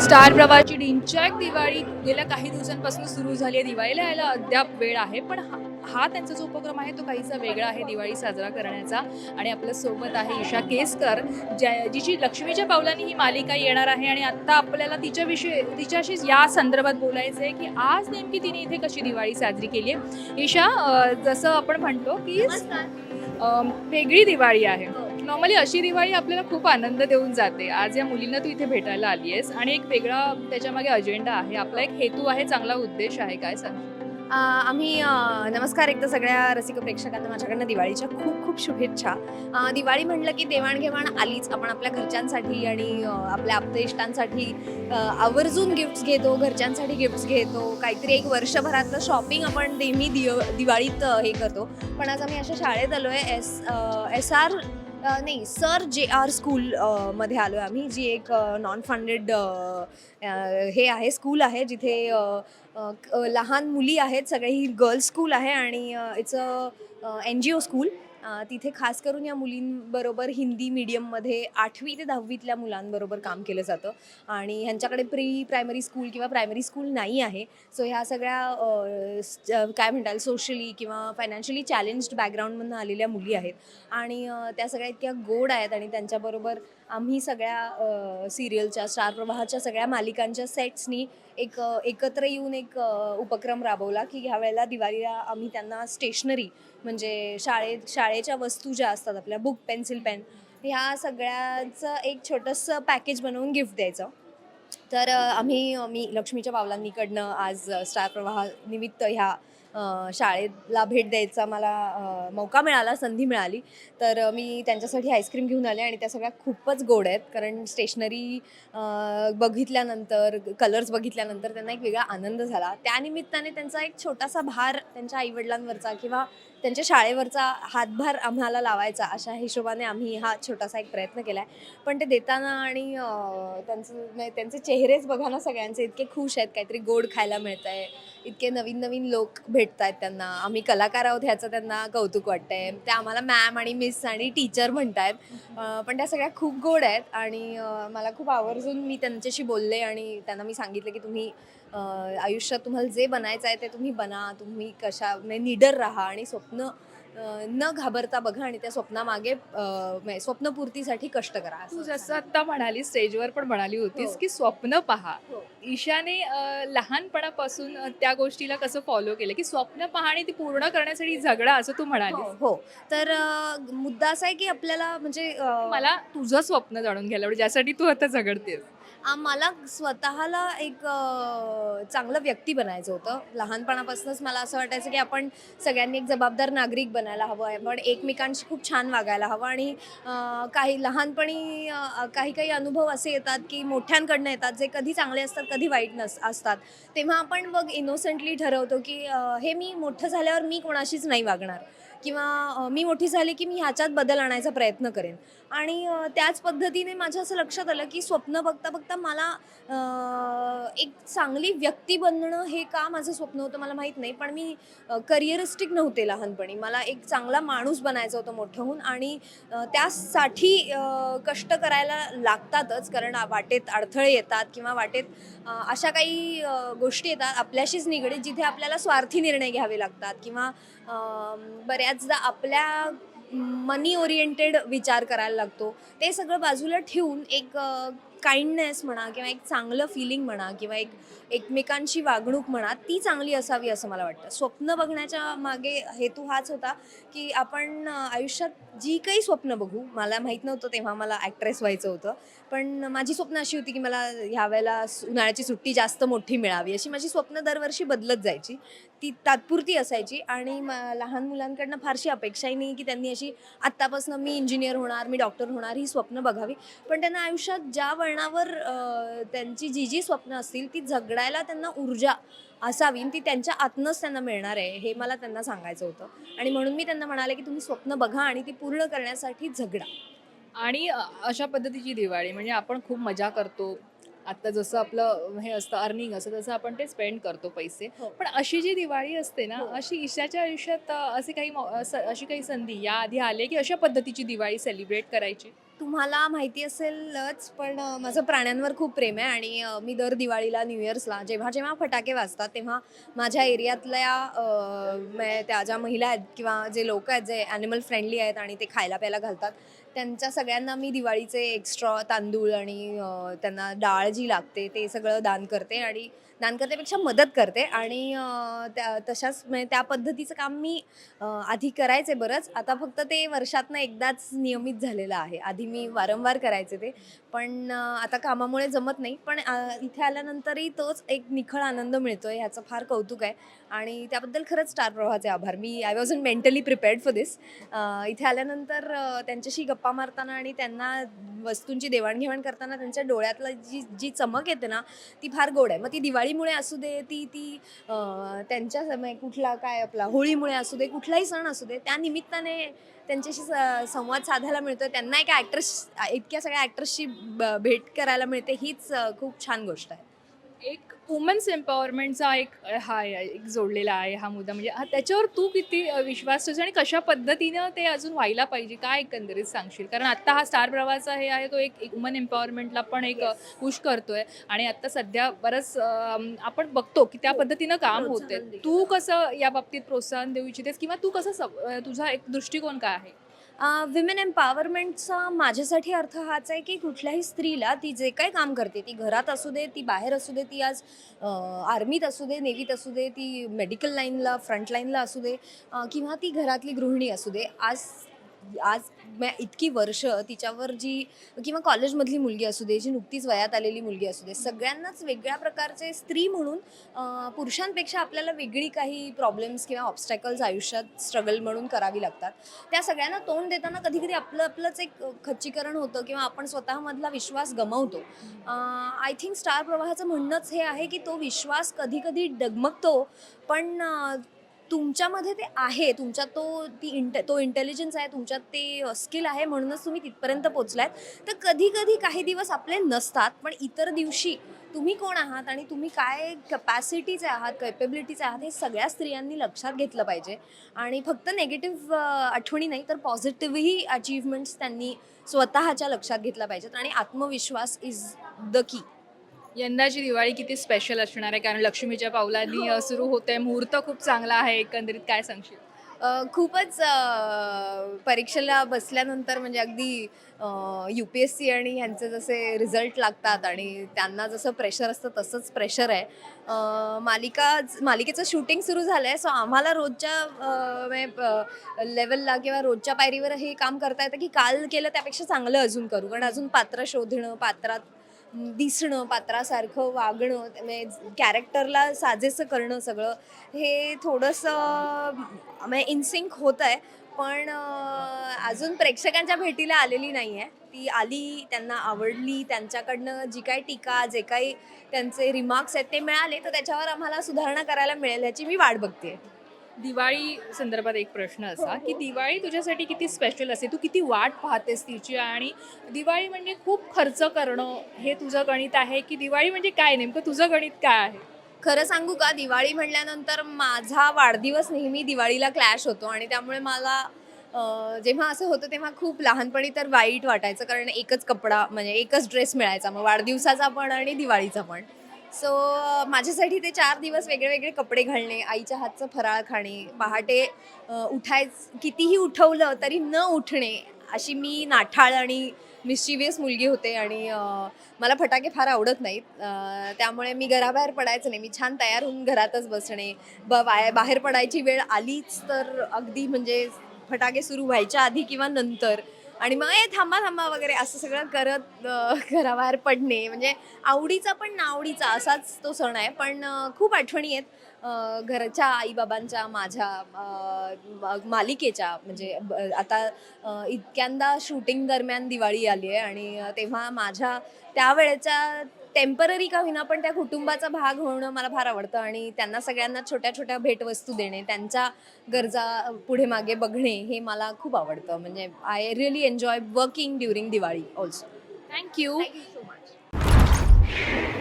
Star प्रवाहाची डिंचॅक दिवाळी गेल्या काही दिवसांपासून सुरू झाली आहे. दिवाळीला यायला अद्याप वेळ आहे, पण हा त्यांचा जो उपक्रम आहे तो काहीसा वेगळा आहे दिवाळी साजरा करण्याचा. आणि आपल्या सोबत आहे ईशा केसकर, जिची लक्ष्मीच्या पावलांनी ही मालिका येणार आहे. आणि आत्ता आपल्याला तिच्याशी या संदर्भात बोलायचं आहे की आज नेमकी तिने इथे कशी दिवाळी साजरी केली आहे. ईशा, जसं आपण म्हणतो की वेगळी दिवाळी आहे. नॉर्मली अशी दिवाळी आपल्याला खूप आनंद देऊन जाते. आज या मुलींना तू इथे भेटायला आली आहेस आणि एक वेगळा त्याच्यामागे अजेंडा आहे. आपला एक हेतू आहे, चांगला उद्देश आहे. काय सांग? नमस्कार एकदा सगळ्या रसिक प्रेक्षकांना माझ्याकडनं दिवाळीच्या खूप खूप शुभेच्छा. दिवाळी म्हटलं की देवाणघेवाण आलीच. आपण आपल्या घरच्यांसाठी आणि आपल्या आप्तेष्टांसाठी आवर्जून गिफ्ट्स घेतो, घरच्यांसाठी गिफ्ट्स घेतो. काहीतरी एक वर्षभरातलं शॉपिंग आपण नेहमी दिवाळीत हे करतो. पण आज आम्ही अशा शाळेत आलो आहे, एस आर नाही सर जे आर स्कूल मध्ये आलो आहे आम्ही, जी एक नॉन फंडेड हे आहे, स्कूल आहे, जिथे लहान मुली आहेत. सगळे ही गर्ल्स स्कूल आहे आणि इट्स अ NGO स्कूल. तिथे खास करून या मुलींबरोबर हिंदी मीडियममध्ये 8वी ते 10वीतल्या मुलांबरोबर काम केलं जातं. आणि ह्यांच्याकडे प्रायमरी स्कूल किंवा प्रायमरी स्कूल नाही आहे. सो ह्या सगळ्या काय म्हणताल सोशली किंवा फायनान्शियली चॅलेंज्ड बॅकग्राऊंडमधून आलेल्या मुली आहेत. आणि त्या सगळ्या इतक्या गोड आहेत. आणि त्यांच्याबरोबर आम्ही सगळ्या सिरियलच्या, स्टार प्रवाहाच्या सगळ्या मालिकांच्या सेट्सनी एकत्र येऊन एक उपक्रम राबवला की ह्या वेळेला दिवाळीला आम्ही त्यांना स्टेशनरी, म्हणजे शाळेच्या वस्तू ज्या असतात, आपल्या बुक, पेन्सिल, पेन, ह्या सगळ्याचं एक छोटंसं पॅकेज बनवून गिफ्ट द्यायचं. तर मी लक्ष्मीच्या पावलांनीकडनं आज स्टार प्रवाहानिमित्त ह्या शाळेला भेट द्यायचा मला मौका मिळाला, संधी मिळाली. तर मी त्यांच्यासाठी आईस्क्रीम घेऊन आले आणि त्या सगळ्या खूपच गोड आहेत. कारण स्टेशनरी बघितल्यानंतर, कलर्स बघितल्यानंतर त्यांना एक वेगळा आनंद झाला. त्यानिमित्ताने त्यांचा एक छोटासा भार त्यांच्या आईवडिलांवरचा किंवा त्यांच्या शाळेवरचा हातभार आम्हाला लावायचा, अशा हिशोबाने आम्ही हा छोटासा एक प्रयत्न केला आहे. पण ते देताना आणि त्यांचे चेहरेच बघा ना, सगळ्यांचे इतके खुश आहेत. काहीतरी गोड खायला मिळतं आहे, इतके नवीन नवीन लोक भेटत आहेत त्यांना. आम्ही कलाकार आहोत ह्याचं त्यांना कौतुक वाटतं आहे. त्या आम्हाला मॅम आणि मिस आणि टीचर म्हणत आहेत. पण त्या सगळ्या खूप गोड आहेत. आणि मला खूप आवर्जून मी त्यांच्याशी बोलले आणि त्यांना मी सांगितलं की तुम्ही आयुष्यात तुम्हाला जे बनायचं आहे ते तुम्ही बना. तुम्ही निडर राहा आणि स्वप्न न घाबरता बघा आणि त्या स्वप्नामागे म्हणजे स्वप्नपूर्तीसाठी कष्ट करा. तू जसं आत्ता म्हणाली, स्टेजवर पण म्हणाली होतीस हो. की स्वप्न पहा. हो. ईशाने लहानपणापासून त्या गोष्टीला कसं फॉलो केलं की स्वप्न पहा आणि ती पूर्ण करण्यासाठी झगडा, असं तू म्हणालीस. हो. तर मुद्दा असा आहे की आपल्याला म्हणजे मला तुझं स्वप्न जाणून घ्यायला आवडेल, ज्यासाठी तू आता झगडतेस. मला स्वतःला एक चांगलं व्यक्ती बनायचं होतं. लहानपणापासूनच मला असं वाटायचं की आपण सगळ्यांनी एक जबाबदार नागरिक बनायला हवं आहे. पण एकमेकांशी खूप छान वागायला हवं. आणि काही लहानपणी काही अनुभव असे येतात की मोठ्यांकडनं येतात, जे कधी चांगले असतात, कधी वाईट असतात. तेव्हा आपण मग इनोसेंटली ठरवतो की हे मी मोठं झाल्यावर मी कोणाशीच नाही वागणार, किंवा मी मोठी झाली की मी ह्याच्यात बदल आणायचा प्रयत्न करेन. आणि त्याच पद्धतीने माझ्या असं लक्षात आलं की स्वप्न बघता बघता मला एक चांगली व्यक्ती बनणं हे का माझं स्वप्न होतं मला माहीत नाही. पण मी करिअरिस्टिक नव्हते लहानपणी. मला एक चांगला माणूस बनायचं होतं मोठं होऊन. आणि त्यासाठी कष्ट करायला लागतातच, कारण वाटेत अडथळे येतात किंवा वाटेत अशा काही गोष्टी येतात आपल्याशीच निगडीत, जिथे आपल्याला स्वार्थी निर्णय घ्यावे लागतात किंवा बऱ्याचदा आपल्या मनी ओरिएंटेड विचार करायला लागतो. ते सगळं बाजूला ठेवून एक काइंडनेस म्हणा किंवा एक चांगलं फिलिंग म्हणा किंवा एक एकमेकांची वागणूक म्हणा, ती चांगली असावी असं मला वाटतं. स्वप्न बघण्याच्या मागे हेतू हाच होता की आपण आयुष्यात जी काही स्वप्न बघू, मला माहीत नव्हतं तेव्हा मला ॲक्ट्रेस व्हायचं होतं. पण माझी स्वप्न अशी होती की मला ह्यावेळेला उन्हाळ्याची सुट्टी जास्त मोठी मिळावी, अशी माझी स्वप्न दरवर्षी बदलत जायची. ती तात्पुरती असायची. आणि लहान मुलांकडनं फारशी अपेक्षाही नाही की त्यांनी अशी आत्तापासून मी इंजिनियर होणार, मी डॉक्टर होणार, ही स्वप्न बघावी. पण त्यांना आयुष्यात ज्या वळणावर त्यांची जी स्वप्न असतील ती झगडायला त्यांना ऊर्जा असावी, ती त्यांच्या आतनंच त्यांना मिळणार आहे, हे मला त्यांना सांगायचं होतं. आणि म्हणून मी त्यांना म्हणाले की तुम्ही स्वप्न बघा आणि ती पूर्ण करण्यासाठी झगडा. आणि अशा पद्धतीची दिवाळी म्हणजे आपण खूप मजा करतो. आता जसं आपलं हे असतं अर्निंग असतं, तसं आपण ते स्पेंड करतो पैसे. हो. पण अशी जी दिवाळी असते ना, हो. अशी ईशाच्या आयुष्यात असे काही अशी काही संधी याआधी आली की अशा पद्धतीची दिवाळी सेलिब्रेट करायची? तुम्हाला माहिती असेलच, पण माझं प्राण्यांवर खूप प्रेम आहे आणि मी दर दिवाळीला, न्यू इयर्सला जेव्हा जेव्हा फटाके वाजतात तेव्हा माझ्या एरियातल्या त्या ज्या महिला आहेत किंवा जे लोक आहेत जे ॲनिमल फ्रेंडली आहेत आणि ते खायला प्यायला घालतात, त्यांच्या सगळ्यांना मी दिवाळीचे एक्स्ट्रा तांदूळ आणि त्यांना डाळ जी लागते ते सगळं दान करते. आणि दान करण्यापेक्षा मदत करते. आणि तशाच म्हणजे त्या पद्धतीचं काम मी आधी करायचे बरंच. आता फक्त ते वर्षातनं एकदाच नियमित झालेलं आहे. आधी मी वारंवार करायचे ते. पण आता कामामुळे जमत नाही. पण इथे आल्यानंतरही तोच एक निखळ आनंद मिळतोय, ह्याचं फार कौतुक आहे. आणि त्याबद्दल खरंच स्टार प्रवाहाचे आभार. I wasn't mentally prepared for this. इथे आल्यानंतर त्यांच्याशी गप्पा मारताना आणि त्यांना वस्तूंची देवाणघेवाण करताना त्यांच्या डोळ्यातलं जी जी चमक येते ना, ती फार गोड आहे. मग ती दिवाळीमुळे असू दे, ती ती त्यांच्या कुठला काय आपला होळीमुळे असू दे, कुठलाही सण असू दे, त्या निमित्ताने त्यांच्याशी संवाद साधायला मिळतो. त्यांना एका इतक्या सगळ्या ॲक्ट्रेसशी भेट करायला मिळते, हीच खूप छान गोष्ट आहे. एक वुमन्स एम्पॉवरमेंटचा एक जोडलेला आहे हा मुद्दा. म्हणजे त्याच्यावर तू किती विश्वास ठेवतो आणि कशा पद्धतीनं ते अजून व्हायला पाहिजे, काय एकंदरीत सांगशील? कारण आता हा स्टार प्रवाहाचा हे आहे तो एक वुमन एम्पॉवरमेंटला पण एक पुश करतोय आणि आता सध्या बरंच आपण बघतो की त्या पद्धतीनं काम होते. तू कसं या बाबतीत प्रोत्साहन देऊ इच्छितेस किंवा तू कसं तुझा एक दृष्टिकोन काय आहे? विमेन एम्पॉवरमेंटचा माझ्यासाठी अर्थ हाच आहे की कुठल्याही स्त्रीला ती जे काही काम करते, ती घरात असू दे, ती बाहेर असू दे, ती आज आर्मीत असू दे, नेव्हीत असू दे, ती मेडिकल लाईनला फ्रंट लाईनला असू दे, किंवा ती घरातली गृहिणी असू दे, आज आज इतकी वर्ष तिच्यावर जी, किंवा कॉलेजमधली मुलगी असू दे, जी नुकतीच वयात आलेली मुलगी असू दे, सगळ्यांनाच वेगळ्या प्रकारचे स्त्री म्हणून पुरुषांपेक्षा आपल्याला वेगळी काही प्रॉब्लेम्स किंवा ऑब्स्टॅकल्स आयुष्यात स्ट्रगल म्हणून करावी लागतात. त्या सगळ्यांना तोंड देताना कधी कधी आपलंच एक खच्चीकरण होतं किंवा आपण स्वतःमधला विश्वास गमावतो. आय थिंक स्टार प्रवाहाचं म्हणणंच हे आहे की तो विश्वास कधी कधी डगमगतो, पण तुमच्यामध्ये ते आहे, तुमच्यात तो इंटेलिजन्स आहे, तुमच्यात ते स्किल आहे, म्हणूनच तुम्ही तिथपर्यंत पोचलात. तर कधी कधी काही दिवस आपले नसतात, पण इतर दिवशी तुम्ही कोण आहात आणि तुम्ही काय कॅपॅसिटीचे आहात, कॅपेबिलिटीचे आहात, हे सगळ्या स्त्रियांनी लक्षात घेतलं पाहिजे. आणि फक्त नेगेटिव्ह आठवणी नाही तर पॉझिटिव्हही अचीव्हमेंट्स त्यांनी स्वतःच्या लक्षात घेतल्या पाहिजेत. आणि आत्मविश्वास इज द की. यंदाची दिवाळी किती स्पेशल असणार आहे? कारण लक्ष्मीच्या पावलांनी सुरू होते, मुहूर्त खूप चांगला आहे. एकंदरीत काय सांगशील? खूपच परीक्षेला बसल्यानंतर म्हणजे अगदी UPSC आणि ह्यांचे जसे रिझल्ट लागतात आणि त्यांना जसं प्रेशर असतं तसंच प्रेशर आहे. मालिकेचं शूटिंग सुरू झालं आहे. सो आम्हाला रोजच्या लेवलला किंवा रोजच्या पायरीवर हे काम करता येतं की काल केलं त्यापेक्षा चांगलं अजून करू. कारण अजून पात्र शोधणं, पात्रात दिसणं, पात्रासारखं वागणं, म्हणजे कॅरेक्टरला साजेसं करणं, सगळं हे थोडंसं म्हणजे इनसिंक होत आहे. पण अजून प्रेक्षकांच्या भेटीला आलेली नाही आहे. ती आली, त्यांना आवडली, त्यांच्याकडनं जी काही टीका, जे काही त्यांचे रिमार्क्स आहेत ते मिळाले, तर त्याच्यावर आम्हाला सुधारणा करायला मिळेल ह्याची मी वाट बघते. दिवाळी संदर्भात एक प्रश्न असा की दिवाळी तुझ्यासाठी किती स्पेशल असते, तू किती वाट पाहतेस तिची? आणि दिवाळी म्हणजे खूप खर्च करणं हे तुझं गणित आहे की दिवाळी म्हणजे काय, नेमकं तुझं गणित काय आहे? खरं सांगू का, दिवाळी म्हटल्यानंतर माझा वाढदिवस नेहमी दिवाळीला क्लॅश होतो आणि त्यामुळे मला जेव्हा असं होतं तेव्हा खूप लहानपणी तर वाईट वाटायचं. कारण एकच कपडा म्हणजे एकच ड्रेस मिळायचा, मग वाढदिवसाचा पण आणि दिवाळीचा पण. सो माझ्यासाठी ते 4 दिवस वेगळे वेगळे कपडे घालणे, आईच्या हातचं फराळ खाणे, पहाटे कितीही उठवलं तरी न उठणे, अशी मी नाठाळ आणि मिस्चिवियस मुलगी होते. आणि मला फटाके फार आवडत नाहीत. त्यामुळे मी घराबाहेर पडायचं नाही. मी छान तयार होऊन घरातच बसणे. बाहेर पडायची वेळ आलीच तर अगदी म्हणजे फटाके सुरू व्हायच्या आधी किंवा नंतर, आणि मग थांबा थांबा वगैरे असं सगळं करत घराबाहेर पडणे. म्हणजे आवडीचा पण नावडीचा असाच तो सण आहे. पण खूप आठवणी आहेत घरच्या आईबाबांच्या, माझ्या मालिकेच्या. म्हणजे आता इतक्यांदा शूटिंग दरम्यान दिवाळी आली आहे आणि तेव्हा माझ्या त्यावेळेच्या टेम्पररी का होईना पण त्या कुटुंबाचा भाग होणं मला फार आवडतं. आणि त्यांना सगळ्यांना छोट्या छोट्या भेटवस्तू देणे, त्यांच्या गरजा पुढे मागे बघणे, हे मला खूप आवडतं. म्हणजे I really enjoy working during Diwali also. Thank you. Thank you so much.